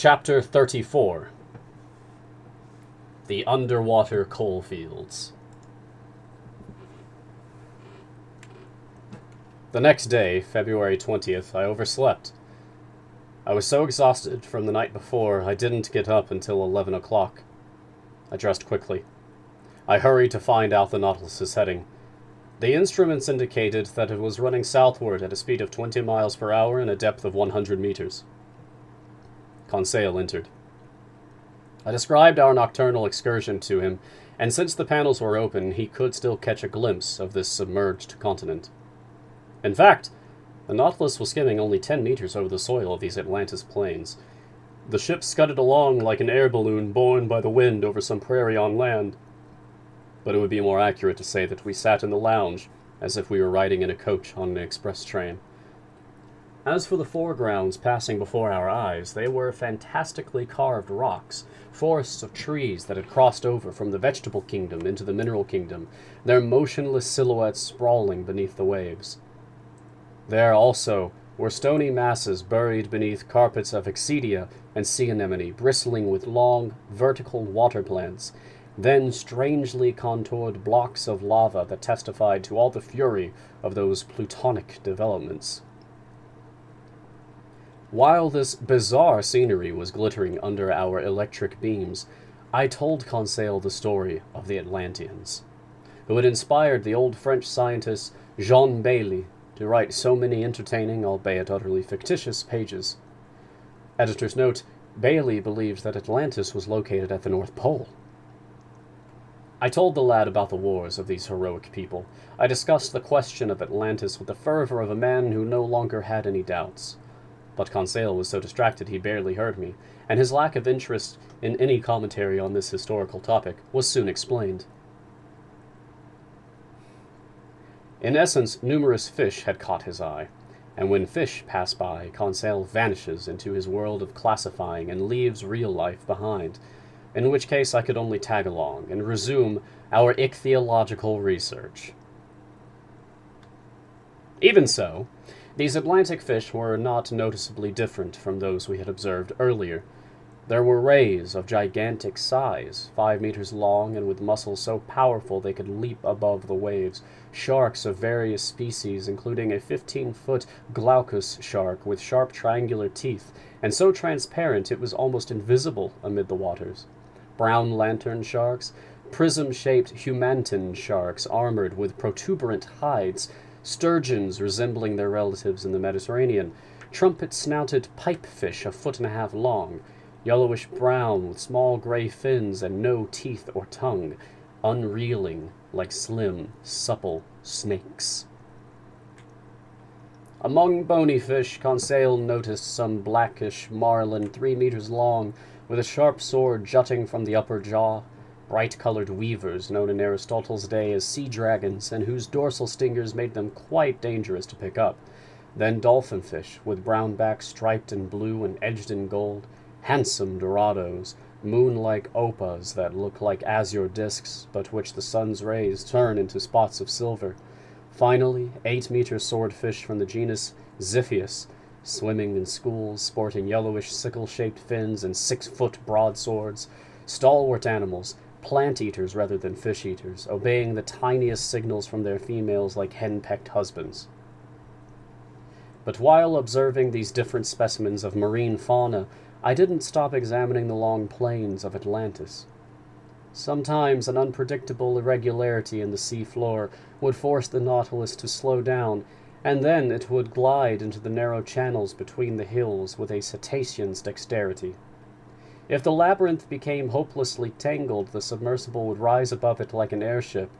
Chapter 34. The Underwater Coalfields. The next day, February 20th, I overslept. I was so exhausted from the night before, I didn't get up until 11 o'clock. I dressed quickly. I hurried to find out the Nautilus's heading. The instruments indicated that it was running southward at a speed of 20 miles per hour and a depth of 100 meters. Conseil entered. I described our nocturnal excursion to him, and since the panels were open, he could still catch a glimpse of this submerged continent. In fact, the Nautilus was skimming only 10 meters over the soil of these Atlantis plains. The ship scudded along like an air balloon borne by the wind over some prairie on land. But it would be more accurate to say that we sat in the lounge, as if we were riding in a coach on an express train. As for the foregrounds passing before our eyes, they were fantastically carved rocks, forests of trees that had crossed over from the vegetable kingdom into the mineral kingdom, their motionless silhouettes sprawling beneath the waves. There, also, were stony masses buried beneath carpets of excedia and sea anemone, bristling with long, vertical water plants, then strangely contoured blocks of lava that testified to all the fury of those plutonic developments. While this bizarre scenery was glittering under our electric beams, I told Conseil the story of the Atlanteans, who had inspired the old French scientist Jean Bailly to write so many entertaining, albeit utterly fictitious, pages. Editor's note: Bailly believed that Atlantis was located at the North Pole. I told the lad about the wars of these heroic people. I discussed the question of Atlantis with the fervor of a man who no longer had any doubts. But Conseil was so distracted he barely heard me, and his lack of interest in any commentary on this historical topic was soon explained. In essence, numerous fish had caught his eye, and when fish pass by, Conseil vanishes into his world of classifying and leaves real life behind, in which case I could only tag along and resume our ichthyological research. Even so, these Atlantic fish were not noticeably different from those we had observed earlier. There were rays of gigantic size, 5 meters long and with muscles so powerful they could leap above the waves, sharks of various species, including a 15-foot glaucous shark with sharp triangular teeth, and so transparent it was almost invisible amid the waters, brown lantern sharks, prism-shaped humantin sharks armored with protuberant hides, sturgeons resembling their relatives in the Mediterranean, trumpet-snouted pipefish a 1.5 feet long, yellowish-brown with small gray fins and no teeth or tongue, unreeling like slim, supple snakes. Among bony fish, Conseil noticed some blackish marlin 3 meters long, with a sharp sword jutting from the upper jaw, bright-colored weavers known in Aristotle's day as sea dragons, and whose dorsal stingers made them quite dangerous to pick up. Then dolphinfish, with brown backs striped in blue and edged in gold, handsome dorados, moon-like opals that look like azure discs, but which the sun's rays turn into spots of silver. Finally, 8-meter swordfish from the genus Ziphius, swimming in schools, sporting yellowish sickle-shaped fins and 6-foot broadswords, stalwart animals, plant-eaters rather than fish-eaters, obeying the tiniest signals from their females like hen-pecked husbands. But while observing these different specimens of marine fauna, I didn't stop examining the long plains of Atlantis. Sometimes an unpredictable irregularity in the sea floor would force the Nautilus to slow down, and then it would glide into the narrow channels between the hills with a cetacean's dexterity. If the labyrinth became hopelessly tangled, the submersible would rise above it like an airship,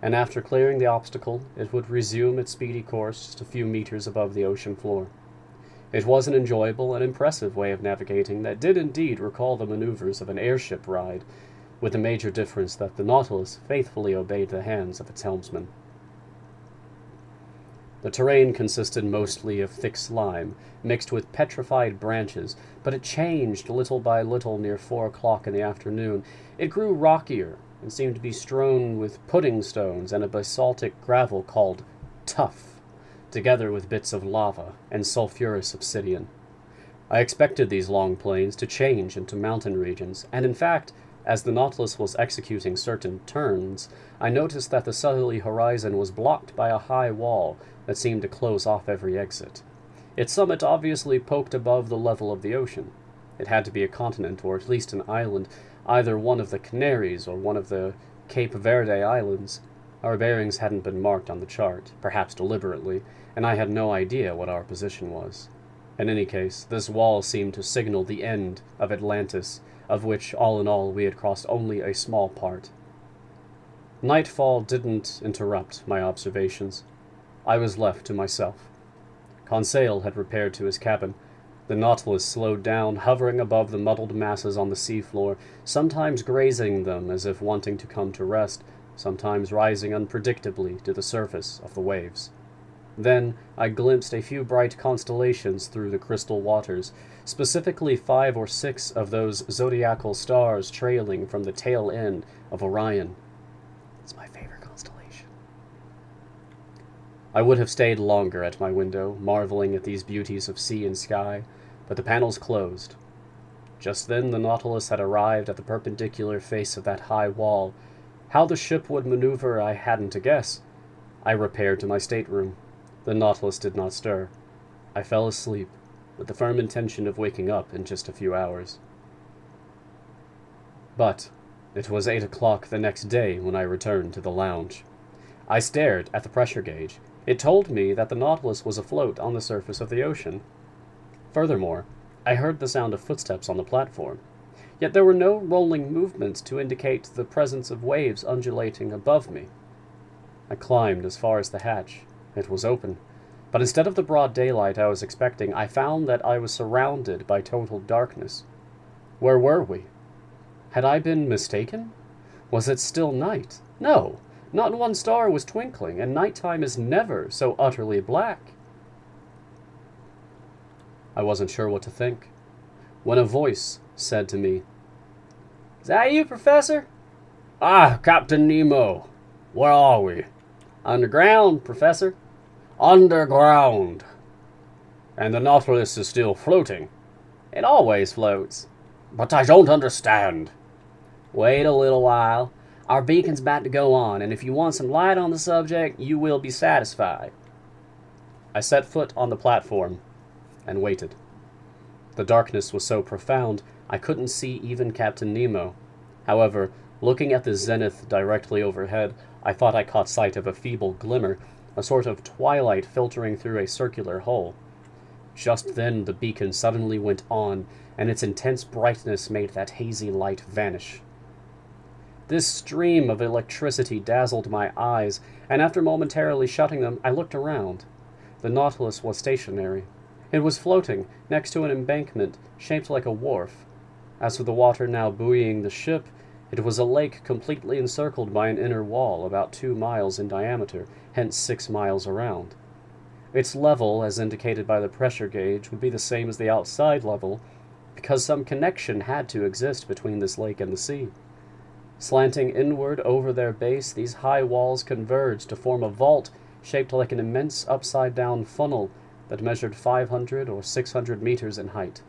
and after clearing the obstacle, it would resume its speedy course just a few meters above the ocean floor. It was an enjoyable and impressive way of navigating that did indeed recall the maneuvers of an airship ride, with the major difference that the Nautilus faithfully obeyed the hands of its helmsman. The terrain consisted mostly of thick slime, mixed with petrified branches, but it changed little by little near 4 o'clock in the afternoon. It grew rockier and seemed to be strewn with pudding stones and a basaltic gravel called tuff, together with bits of lava and sulphurous obsidian. I expected these long plains to change into mountain regions, and in fact, as the Nautilus was executing certain turns, I noticed that the southerly horizon was blocked by a high wall that seemed to close off every exit. Its summit obviously poked above the level of the ocean. It had to be a continent, or at least an island, either one of the Canaries or one of the Cape Verde Islands. Our bearings hadn't been marked on the chart, perhaps deliberately, and I had no idea what our position was. In any case, this wall seemed to signal the end of Atlantis, of which, all in all, we had crossed only a small part. Nightfall didn't interrupt my observations. I was left to myself. Conseil had repaired to his cabin. The Nautilus slowed down, hovering above the muddled masses on the seafloor, sometimes grazing them as if wanting to come to rest, sometimes rising unpredictably to the surface of the waves. Then I glimpsed a few bright constellations through the crystal waters, specifically 5 or 6 of those zodiacal stars trailing from the tail end of Orion. It's my favorite constellation. I would have stayed longer at my window, marveling at these beauties of sea and sky, but the panels closed. Just then the Nautilus had arrived at the perpendicular face of that high wall. How the ship would maneuver I hadn't a guess. I repaired to my stateroom. The Nautilus did not stir. I fell asleep, with the firm intention of waking up in just a few hours. But it was 8 o'clock the next day when I returned to the lounge. I stared at the pressure gauge. It told me that the Nautilus was afloat on the surface of the ocean. Furthermore, I heard the sound of footsteps on the platform. Yet there were no rolling movements to indicate the presence of waves undulating above me. I climbed as far as the hatch. It was open, but instead of the broad daylight I was expecting, I found that I was surrounded by total darkness. Where were we? Had I been mistaken? Was it still night? No, not one star was twinkling, and nighttime is never so utterly black. I wasn't sure what to think, when a voice said to me, "Is that you, Professor?" "Ah, Captain Nemo. Where are we?" "Underground, Professor." "Underground. And the Nautilus is still floating?" "It always floats." "But I don't understand." "Wait a little while. Our beacon's about to go on, and if you want some light on the subject, you will be satisfied." I set foot on the platform and waited. The darkness was so profound, I couldn't see even Captain Nemo. However, looking at the zenith directly overhead, I thought I caught sight of a feeble glimmer, a sort of twilight filtering through a circular hole. Just then the beacon suddenly went on, and its intense brightness made that hazy light vanish. This stream of electricity dazzled my eyes, and after momentarily shutting them, I looked around. The Nautilus was stationary. It was floating next to an embankment shaped like a wharf. As for the water now buoying the ship, it was a lake completely encircled by an inner wall about 2 miles in diameter, hence 6 miles around. Its level, as indicated by the pressure gauge, would be the same as the outside level, because some connection had to exist between this lake and the sea. Slanting inward over their base, these high walls converged to form a vault shaped like an immense upside-down funnel that measured 500 or 600 meters in height.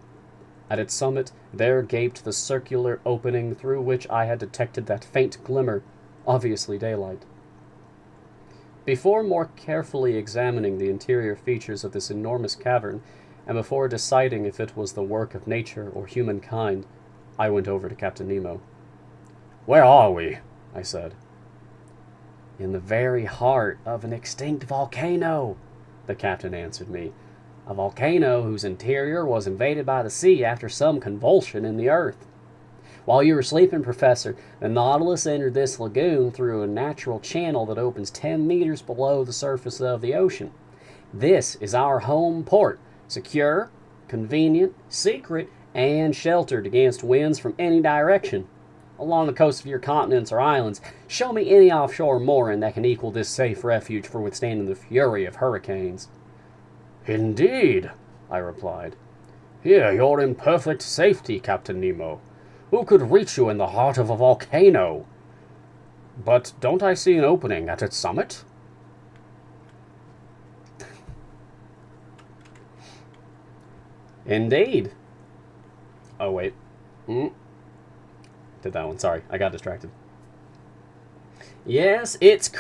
At its summit, there gaped the circular opening through which I had detected that faint glimmer, obviously daylight. Before more carefully examining the interior features of this enormous cavern, and before deciding if it was the work of nature or humankind, I went over to Captain Nemo. "Where are we?" I said. "In the very heart of an extinct volcano," the captain answered me. "A volcano whose interior was invaded by the sea after some convulsion in the earth. While you were sleeping, Professor, the Nautilus entered this lagoon through a natural channel that opens 10 meters below the surface of the ocean. This is our home port, secure, convenient, secret, and sheltered against winds from any direction. Along the coast of your continents or islands, show me any offshore mooring that can equal this safe refuge for withstanding the fury of hurricanes." "Indeed," I replied. "Here you're in perfect safety, Captain Nemo. Who could reach you in the heart of a volcano? But don't I see an opening at its summit?" Indeed. Oh, wait. Did that one. Sorry, I got distracted. Yes, it's a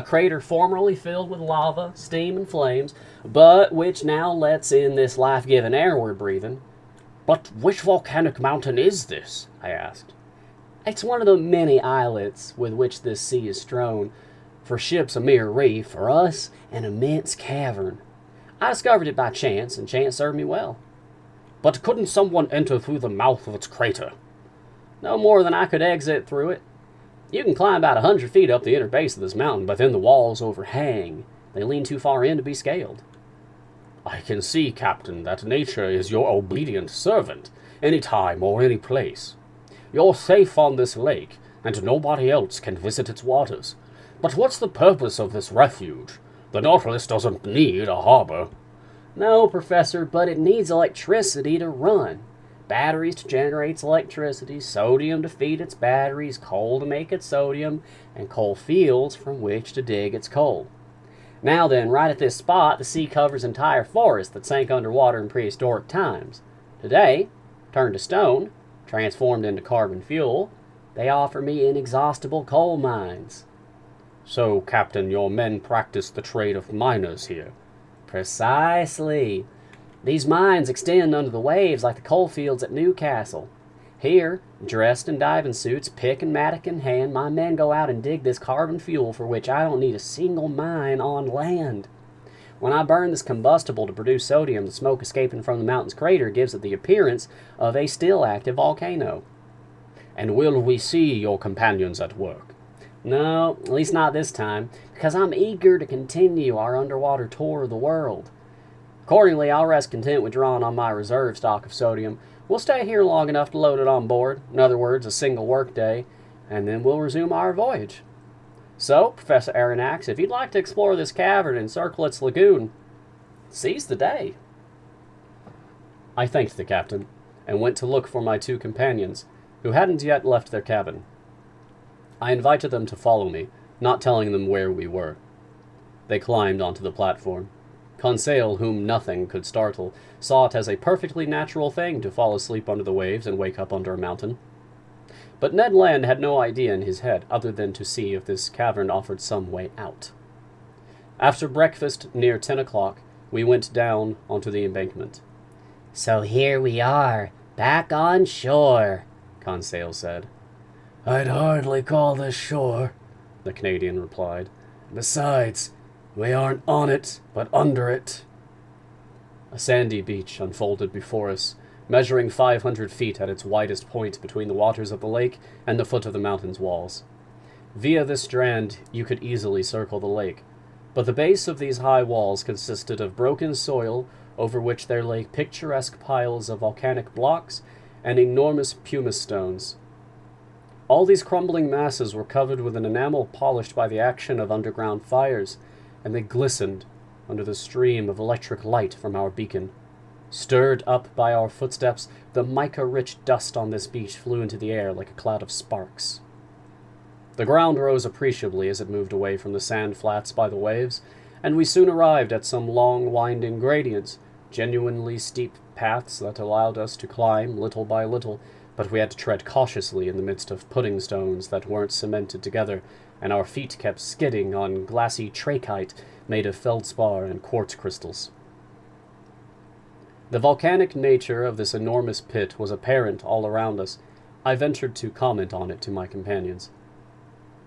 crater formerly filled with lava, steam, and flames, but which now lets in this life-giving air we're breathing. But which volcanic mountain is this? I asked. It's one of the many islets with which this sea is strewn. For ships, a mere reef. For us, an immense cavern. I discovered it by chance, and chance served me well. But couldn't someone enter through the mouth of its crater? No more than I could exit through it. You can climb about 100 feet up the inner base of this mountain, but then the walls overhang. They lean too far in to be scaled. I can see, Captain, that nature is your obedient servant, any time or any place. You're safe on this lake, and nobody else can visit its waters. But what's the purpose of this refuge? The Nautilus doesn't need a harbor. No, Professor, but it needs electricity to run. Batteries to generate its electricity, sodium to feed its batteries, coal to make its sodium, and coal fields from which to dig its coal. Now then, right at this spot, the sea covers entire forests that sank underwater in prehistoric times. Today, turned to stone, transformed into carbon fuel, they offer me inexhaustible coal mines. So, Captain, your men practice the trade of miners here? Precisely. These mines extend under the waves like the coal fields at Newcastle. Here, dressed in diving suits, pick and mattock in hand, my men go out and dig this carbon fuel for which I don't need a single mine on land. When I burn this combustible to produce sodium, the smoke escaping from the mountain's crater gives it the appearance of a still active volcano. And will we see your companions at work? No, at least not this time, because I'm eager to continue our underwater tour of the world. Accordingly, I'll rest content with drawing on my reserve stock of sodium. We'll stay here long enough to load it on board, in other words, a single work day, and then we'll resume our voyage. So, Professor Aronnax, if you'd like to explore this cavern and circle its lagoon, seize the day. I thanked the captain, and went to look for my two companions, who hadn't yet left their cabin. I invited them to follow me, not telling them where we were. They climbed onto the platform. Conseil, whom nothing could startle, saw it as a perfectly natural thing to fall asleep under the waves and wake up under a mountain. But Ned Land had no idea in his head other than to see if this cavern offered some way out. After breakfast, near 10 o'clock, we went down onto the embankment. So here we are, back on shore, Conseil said. I'd hardly call this shore, the Canadian replied. Besides, we aren't on it, but under it. A sandy beach unfolded before us, measuring 500 feet at its widest point between the waters of the lake and the foot of the mountain's walls. Via this strand, you could easily circle the lake, but the base of these high walls consisted of broken soil over which there lay picturesque piles of volcanic blocks and enormous pumice stones. All these crumbling masses were covered with an enamel polished by the action of underground fires, and they glistened under the stream of electric light from our beacon. Stirred up by our footsteps, the mica-rich dust on this beach flew into the air like a cloud of sparks. The ground rose appreciably as it moved away from the sand flats by the waves, and we soon arrived at some long, winding gradients, genuinely steep paths that allowed us to climb little by little, but we had to tread cautiously in the midst of pudding stones that weren't cemented together, and our feet kept skidding on glassy trachyte made of feldspar and quartz crystals. The volcanic nature of this enormous pit was apparent all around us. I ventured to comment on it to my companions.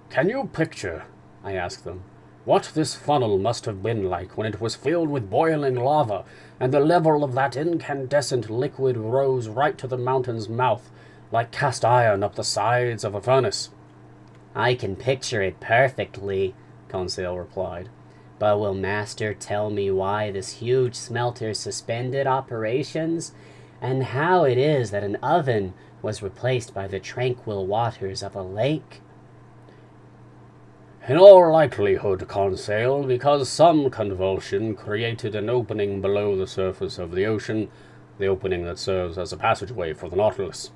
Can you picture, I asked them, what this funnel must have been like when it was filled with boiling lava, and the level of that incandescent liquid rose right to the mountain's mouth, like cast iron up the sides of a furnace? I can picture it perfectly, Conseil replied. But will Master tell me why this huge smelter suspended operations, and how it is that an oven was replaced by the tranquil waters of a lake? In all likelihood, Conseil, because some convulsion created an opening below the surface of the ocean, the opening that serves as a passageway for the Nautilus.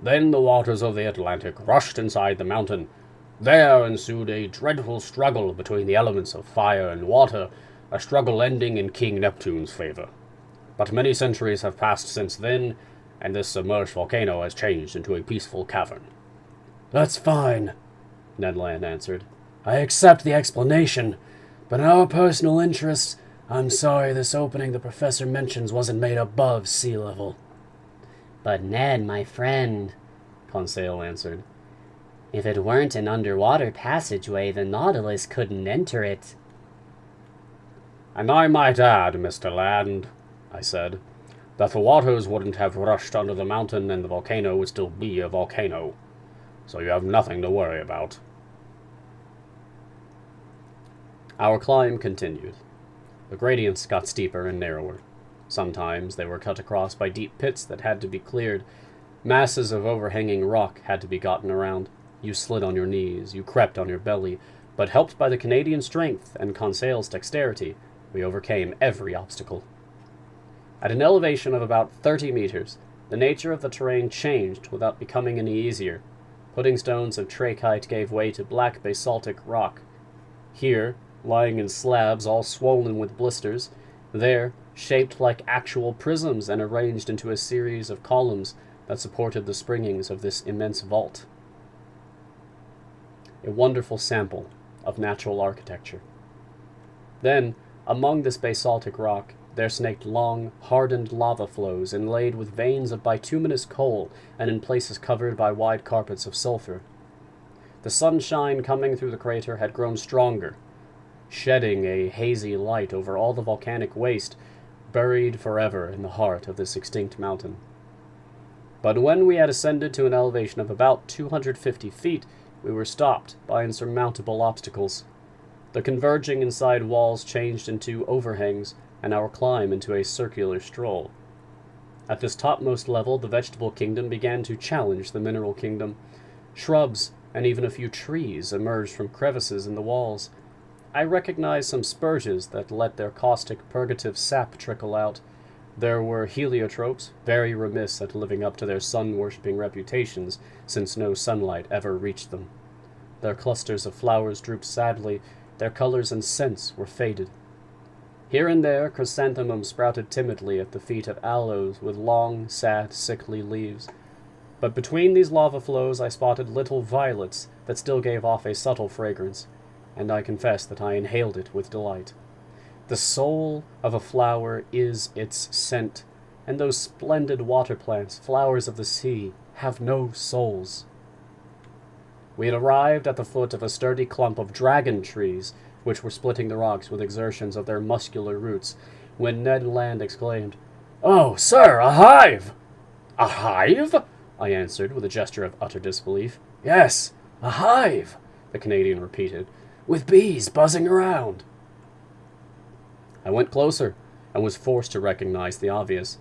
Then the waters of the Atlantic rushed inside the mountain. There ensued a dreadful struggle between the elements of fire and water, a struggle ending in King Neptune's favor. but many centuries have passed since then, and this submerged volcano has changed into a peaceful cavern. That's fine, Ned Land answered. I accept the explanation, but in our personal interests, I'm sorry this opening the professor mentions wasn't made above sea level. But Ned, my friend, Conseil answered, if it weren't an underwater passageway, the Nautilus couldn't enter it. And I might add, Mr. Land, I said, that the waters wouldn't have rushed under the mountain and the volcano would still be a volcano. So you have nothing to worry about. Our climb continued. The gradients got steeper and narrower. Sometimes they were cut across by deep pits that had to be cleared. Masses of overhanging rock had to be gotten around. You slid on your knees, you crept on your belly, but helped by the Canadian strength and Conseil's dexterity, we overcame every obstacle. At an elevation of about 30 meters, the nature of the terrain changed without becoming any easier. Pudding stones of trachyte gave way to black basaltic rock. Here, lying in slabs all swollen with blisters, there, shaped like actual prisms and arranged into a series of columns that supported the springings of this immense vault. A wonderful sample of natural architecture. Then, among this basaltic rock, there snaked long, hardened lava flows inlaid with veins of bituminous coal and in places covered by wide carpets of sulfur. The sunshine coming through the crater had grown stronger, shedding a hazy light over all the volcanic waste buried forever in the heart of this extinct mountain. But when we had ascended to an elevation of about 250 feet, we were stopped by insurmountable obstacles. The converging inside walls changed into overhangs, and our climb into a circular stroll. At this topmost level, the vegetable kingdom began to challenge the mineral kingdom. Shrubs and even a few trees emerged from crevices in the walls. I recognized some spurges that let their caustic purgative sap trickle out. There were heliotropes, very remiss at living up to their sun-worshipping reputations, since no sunlight ever reached them. Their clusters of flowers drooped sadly, their colors and scents were faded. Here and there, chrysanthemums sprouted timidly at the feet of aloes with long, sad, sickly leaves. But between these lava flows I spotted little violets that still gave off a subtle fragrance, and I confess that I inhaled it with delight. The soul of a flower is its scent, and those splendid water plants, flowers of the sea, have no souls. We had arrived at the foot of a sturdy clump of dragon trees, which were splitting the rocks with exertions of their muscular roots, when Ned Land exclaimed, "Oh, sir, a hive!" "A hive?" I answered with a gesture of utter disbelief. "Yes, a hive," the Canadian repeated, "with bees buzzing around." I went closer, and was forced to recognize the obvious.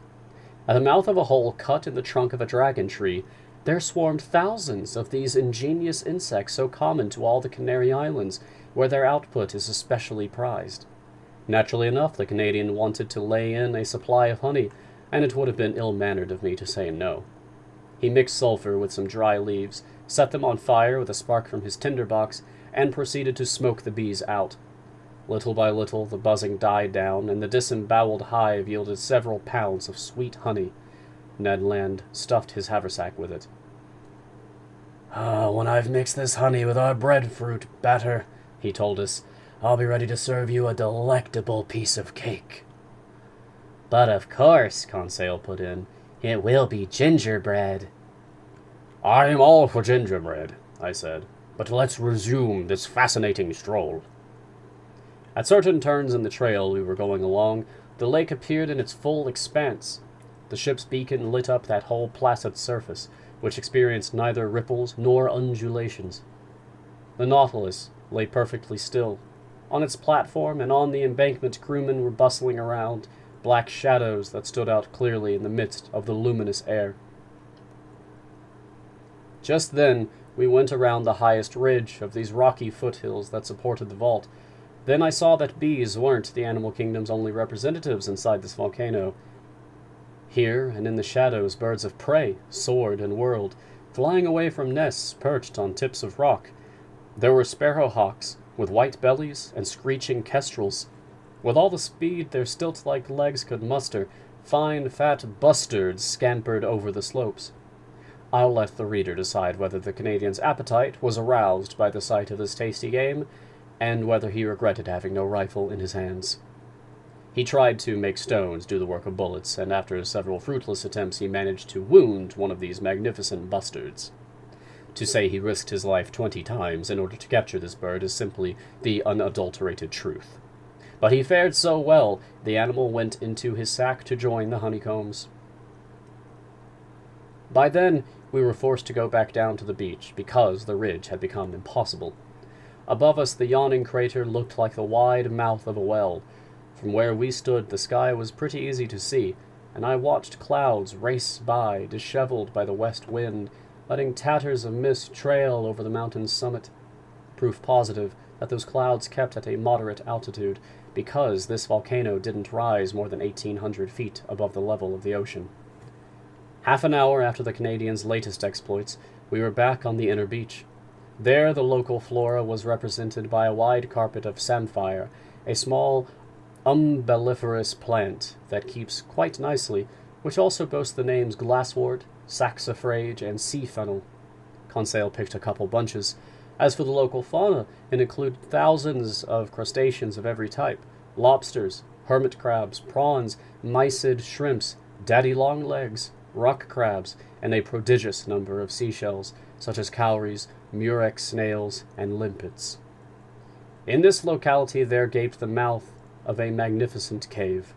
At the mouth of a hole cut in the trunk of a dragon tree, there swarmed thousands of these ingenious insects so common to all the Canary Islands, where their output is especially prized. Naturally enough, the Canadian wanted to lay in a supply of honey, and it would have been ill-mannered of me to say no. He mixed sulfur with some dry leaves, set them on fire with a spark from his tinderbox, and proceeded to smoke the bees out. Little by little, the buzzing died down, and the disemboweled hive yielded several pounds of sweet honey. Ned Land stuffed his haversack with it. When I've mixed this honey with our breadfruit batter," he told us, "I'll be ready to serve you a delectable piece of cake." But of course, Conseil put in, it will be gingerbread. "I'm all for gingerbread," I said, "but let's resume this fascinating stroll." At certain turns in the trail we were going along, the lake appeared in its full expanse. The ship's beacon lit up that whole placid surface, which experienced neither ripples nor undulations. The Nautilus lay perfectly still. On its platform and on the embankment, crewmen were bustling around, black shadows that stood out clearly in the midst of the luminous air. Just then, we went around the highest ridge of these rocky foothills that supported the vault. Then I saw that bees weren't the animal kingdom's only representatives inside this volcano. Here, and in the shadows, birds of prey soared and whirled, flying away from nests perched on tips of rock. There were sparrowhawks, with white bellies and screeching kestrels. With all the speed their stilt-like legs could muster, Fine, fat bustards scampered over the slopes. I'll let the reader decide whether the Canadian's appetite was aroused by the sight of this tasty game, and whether he regretted having no rifle in his hands. He tried to make stones do the work of bullets, and after several fruitless attempts he managed to wound one of these magnificent bustards. To say he risked his life 20 times in order to capture this bird is simply the unadulterated truth. But he fared so well, the animal went into his sack to join the honeycombs. By then, we were forced to go back down to the beach, because the ridge had become impossible. Above us, the yawning crater looked like the wide mouth of a well. From where we stood, the sky was pretty easy to see, and I watched clouds race by, disheveled by the west wind, letting tatters of mist trail over the mountain's summit. Proof positive that those clouds kept at a moderate altitude, because this volcano didn't rise more than 1,800 feet above the level of the ocean. Half an hour after the Canadians' latest exploits, we were back on the inner beach. There the local flora was represented by a wide carpet of samphire, a small umbelliferous plant that keeps quite nicely, which also boasts the names glasswort, saxifrage, and sea fennel. Conseil picked a couple bunches. As for the local fauna, it included thousands of crustaceans of every type: lobsters, hermit crabs, prawns, mysid shrimps, daddy longlegs, rock crabs, and a prodigious number of seashells, such as cowries, murex snails, and limpets. In this locality there gaped the mouth of a magnificent cave.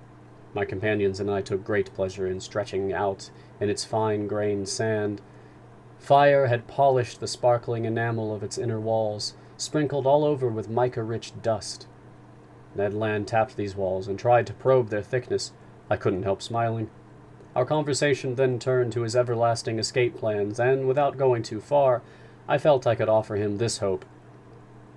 My companions and I took great pleasure in stretching out in its fine-grained sand. Fire had polished the sparkling enamel of its inner walls, sprinkled all over with mica-rich dust. Ned Land tapped these walls and tried to probe their thickness. I couldn't help smiling. Our conversation then turned to his everlasting escape plans, and without going too far, I felt I could offer him this hope.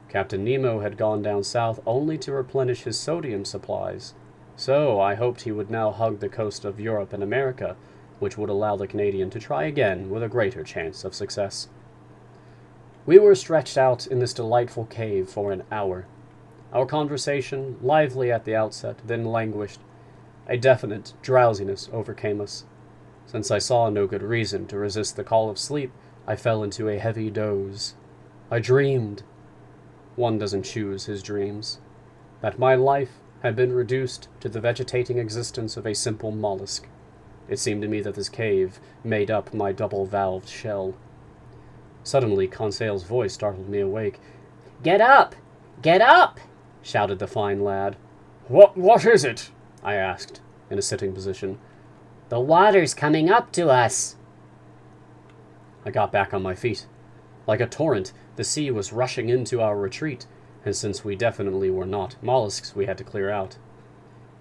Captain Nemo had gone down south only to replenish his sodium supplies, so I hoped he would now hug the coast of Europe and America, which would allow the Canadian to try again with a greater chance of success. We were stretched out in this delightful cave for an hour. Our conversation, lively at the outset, then languished. A definite drowsiness overcame us. Since I saw no good reason to resist the call of sleep, I fell into a heavy doze. I dreamed. One doesn't choose his dreams. That my life had been reduced to the vegetating existence of a simple mollusk. It seemed to me that this cave made up my double-valved shell. Suddenly, Conseil's voice startled me awake. "Get up! Get up!" shouted the fine lad. What is it?" I asked, in a sitting position. "The water's coming up to us." I got back on my feet. Like a torrent, the sea was rushing into our retreat, and since we definitely were not mollusks, we had to clear out.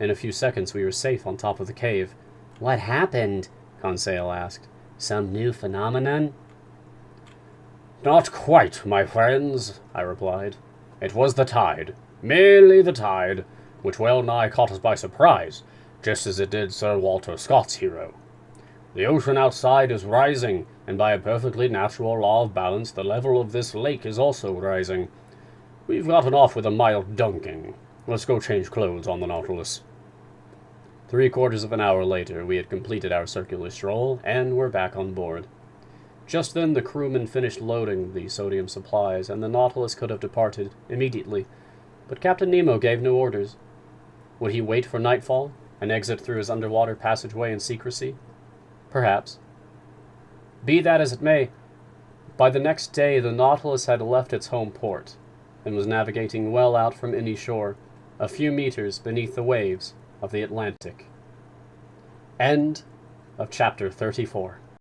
In a few seconds, we were safe on top of the cave. "What happened?" Conseil asked. "Some new phenomenon?" "Not quite, my friends," I replied. "It was the tide, merely the tide, which well nigh caught us by surprise, just as it did Sir Walter Scott's hero. The ocean outside is rising, and by a perfectly natural law of balance, the level of this lake is also rising. We've gotten off with a mild dunking. Let's go change clothes on the Nautilus." 3/4 of an hour later, we had completed our circular stroll, and were back on board. Just then the crewmen finished loading the sodium supplies, and the Nautilus could have departed immediately, but Captain Nemo gave no orders. Would he wait for nightfall, and exit through his underwater passageway in secrecy? Perhaps. Be that as it may, by the next day the Nautilus had left its home port, and was navigating well out from any shore, a few meters beneath the waves of the Atlantic. End of chapter 34.